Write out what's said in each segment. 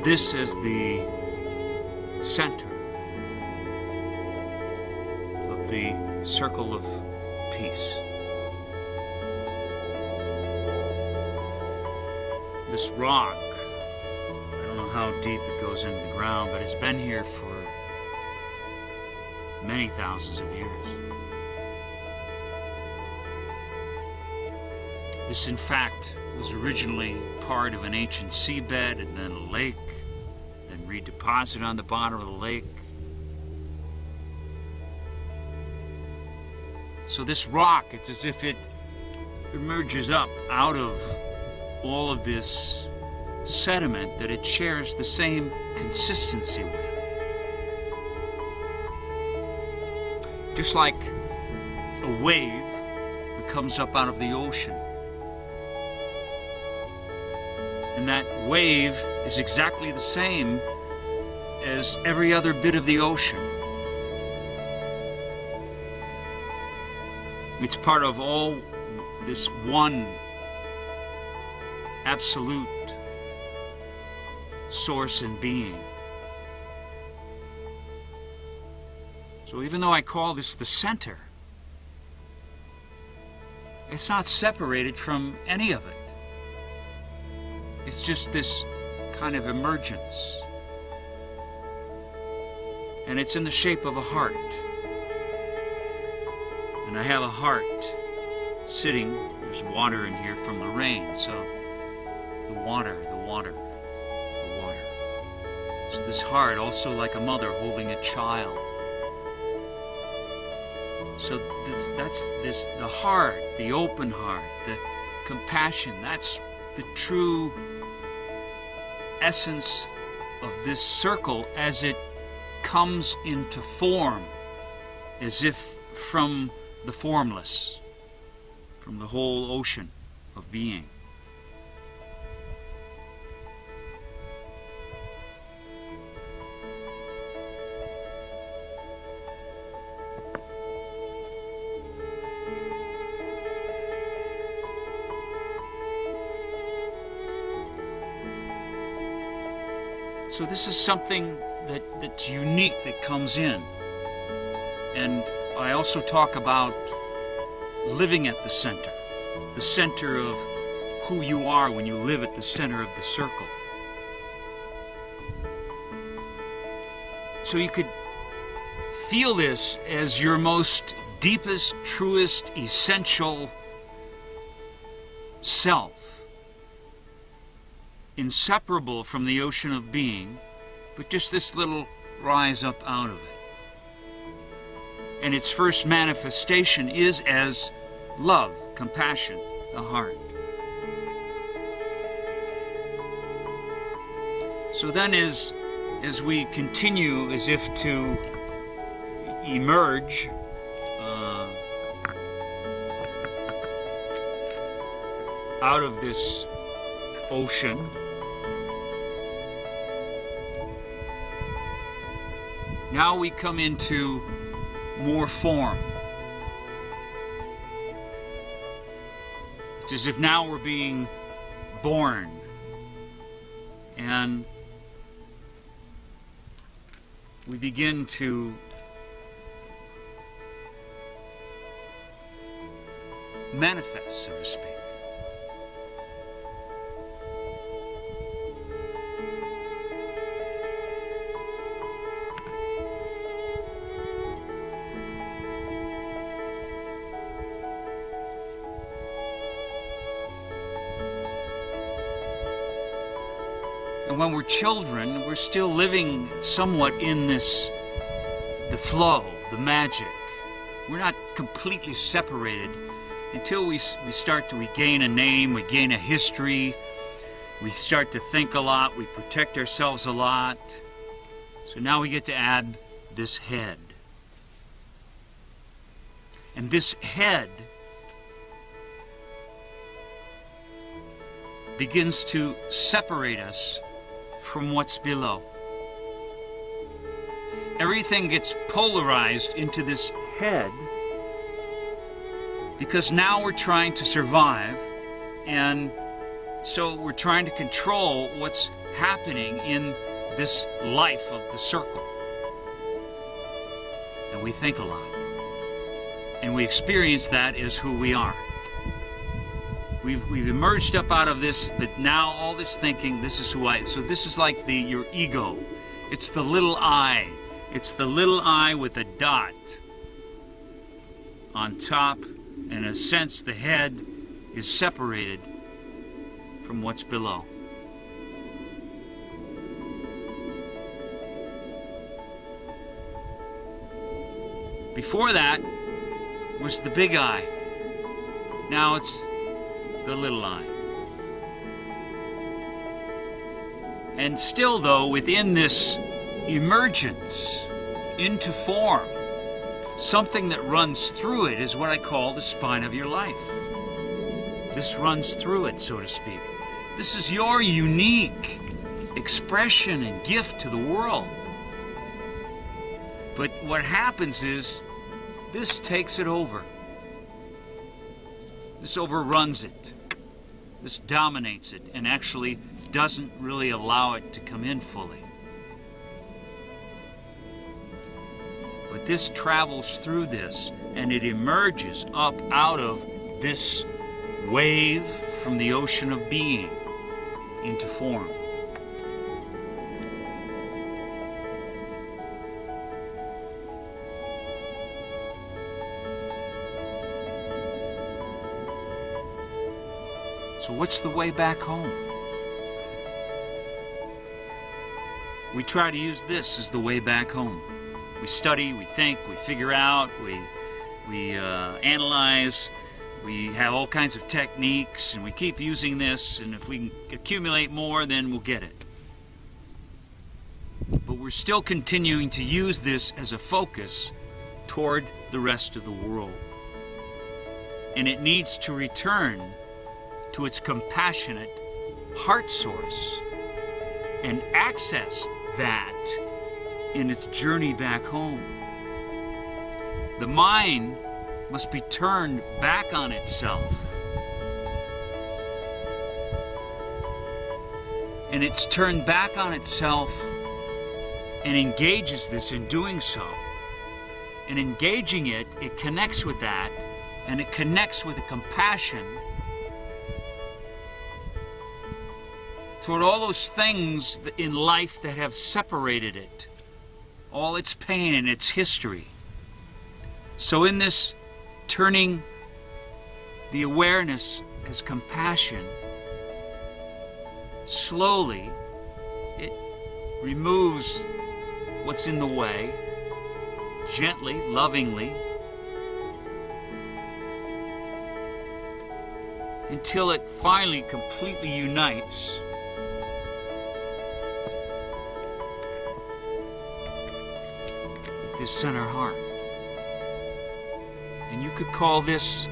this as the center of the circle of peace. This rock, I don't know how deep it goes into the ground, but it's been here for many thousands of years. This, in fact, was originally part of an ancient seabed and then a lake, then redeposited on the bottom of the lake. So this rock, it's as if it emerges up out of all of this sediment that it shares the same consistency with. Just like a wave that comes up out of the ocean. And that wave is exactly the same as every other bit of the ocean. It's part of all this one absolute source and being. So even though I call this the center, it's not separated from any of it. It's just this kind of emergence. And it's in the shape of a heart. And I have a heart sitting, there's water in here from the rain, so the water. So this heart, also like a mother holding a child. So that's the heart, the open heart, the compassion, that's the true essence of this circle as it comes into form, as if from the formless, from the whole ocean of being. So this is something that's unique that comes in. And I also talk about living at the center of who you are when you live at the center of the circle. So you could feel this as your most deepest, truest, essential self. Inseparable from the ocean of being, but just this little rise up out of it. And its first manifestation is as love, compassion, the heart. So then as we continue as if to emerge out of this ocean, now we come into more form. It's as if now we're being born, and we begin to manifest, so to speak. And when we're children, we're still living somewhat in this, the flow, the magic. We're not completely separated until we start to regain a name, we gain a history, we start to think a lot, we protect ourselves a lot. So now we get to add this head. And this head begins to separate us from what's below. Everything gets polarized into this head because now we're trying to survive, and So we're trying to control what's happening in this life of the circle. And we think a lot. And we experience that as who we are. We've emerged up out of this, but now all this thinking, this is who I am. So this is like your ego. It's the little I. It's the little I with a dot on top. In a sense, the head is separated from what's below. Before that was the big I. Now it's the little I. And still, though, within this emergence into form, something that runs through it is what I call the spine of your life. This runs through it, so to speak. This is your unique expression and gift to the world. But what happens is this takes it over. This overruns it. This dominates it and actually doesn't really allow it to come in fully. But this travels through this and it emerges up out of this wave from the ocean of being into form. So what's the way back home? We try to use this as the way back home. We study, we think, we figure out, we analyze, we have all kinds of techniques, and we keep using this, and if we can accumulate more, then we'll get it. But we're still continuing to use this as a focus toward the rest of the world. And it needs to return to its compassionate heart source and access that in its journey back home. The mind must be turned back on itself. And it's turned back on itself and engages this in doing so. And engaging it, it connects with that, and it connects with a compassion toward all those things in life that have separated it, all its pain and its history. So in this turning the awareness as compassion, slowly it removes what's in the way, gently, lovingly, until it finally completely unites this center heart. And you could call this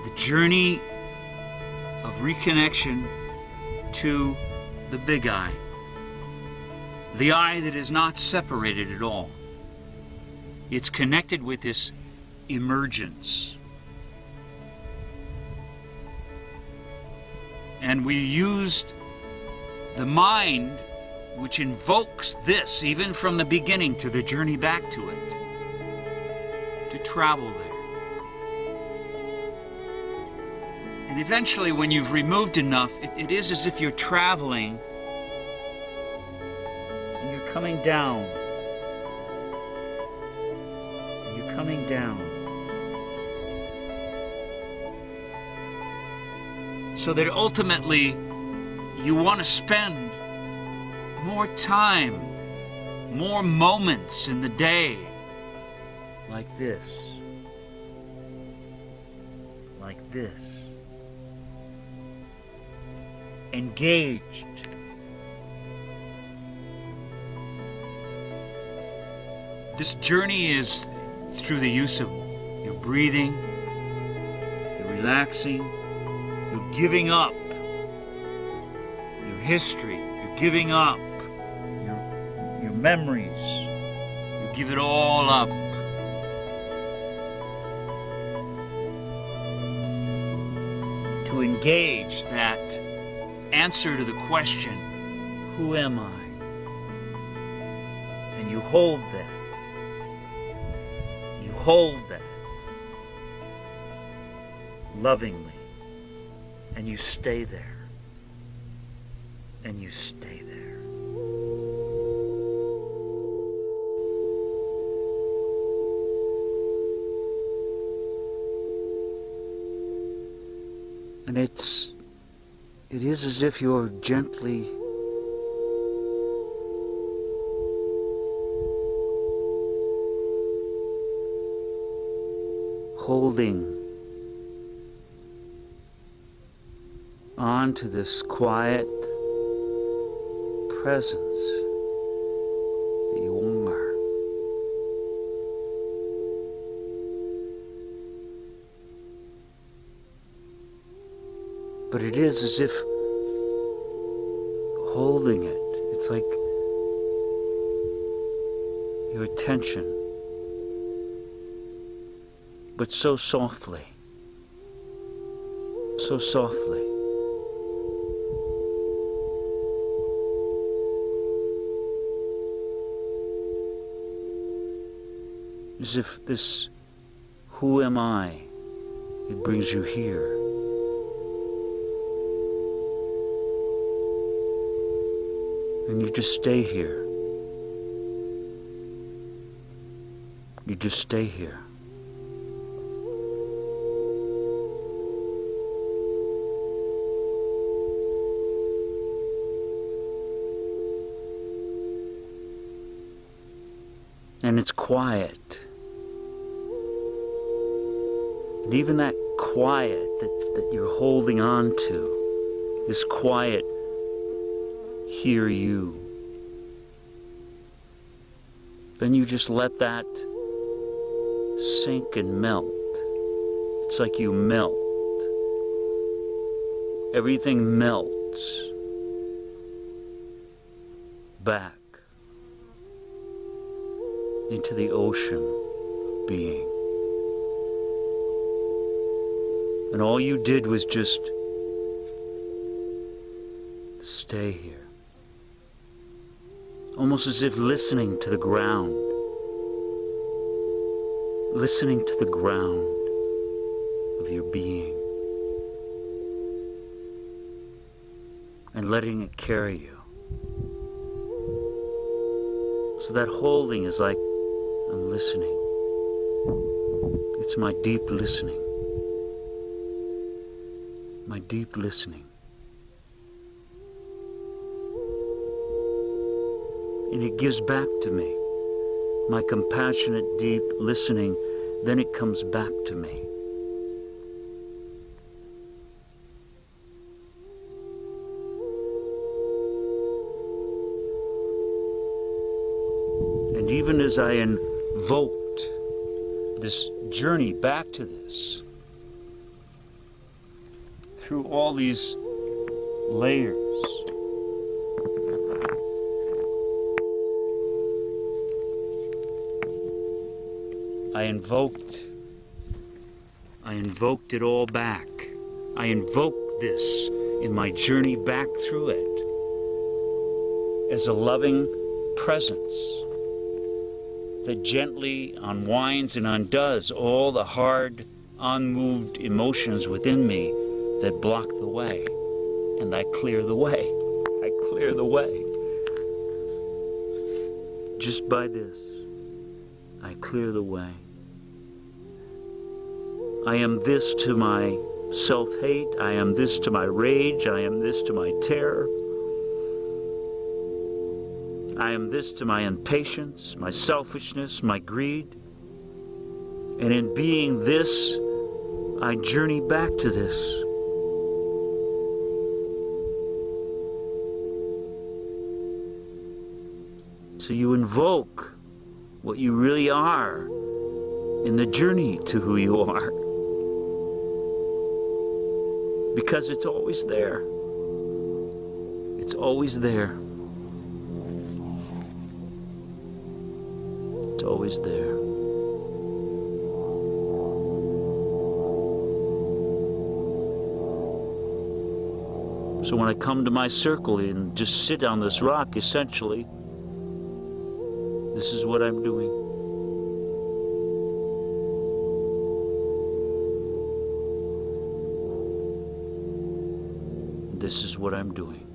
the journey of reconnection to the big I. The I that is not separated at all. It's connected with this emergence. And we used the mind, which invokes this, even from the beginning to the journey back to it, to travel there. And eventually, when you've removed enough, it is as if you're traveling and you're coming down. And you're coming down. So that ultimately, you want to spend more time, more moments in the day like this, engaged. This journey is through the use of your breathing, your relaxing, your giving up, your history, your giving up, your memories. You give it all up. To engage that answer to the question, who am I? And you hold that. You hold that lovingly. And you stay there. And you stay there. And it is as if you're gently holding on to this quiet presence that you are. But it is as if holding it, it's like your attention, but so softly, so softly. As if this, who am I, it brings you here. And you just stay here. You just stay here. And it's quiet. And even that quiet that you're holding on to, this quiet, hear you. Then you just let that sink and melt. It's like you melt. Everything melts back into the ocean being. And all you did was just stay here. Almost as if listening to the ground. Listening to the ground of your being. And letting it carry you. So that holding is like, I'm listening. It's my deep listening. My deep listening. And it gives back to me. My compassionate, deep listening, then it comes back to me. And even as I invoked this journey back to this, through all these layers, I invoked it all back. I invoked this in my journey back through it as a loving presence that gently unwinds and undoes all the hard, unmoved emotions within me that block the way. And I clear the way. I clear the way. Just by this, I clear the way. I am this to my self-hate. I am this to my rage. I am this to my terror. I am this to my impatience, my selfishness, my greed. And in being this, I journey back to this. So you invoke what you really are in the journey to who you are. Because it's always there. It's always there. It's always there. So when I come to my circle and just sit on this rock, essentially, this is what I'm doing. This is what I'm doing.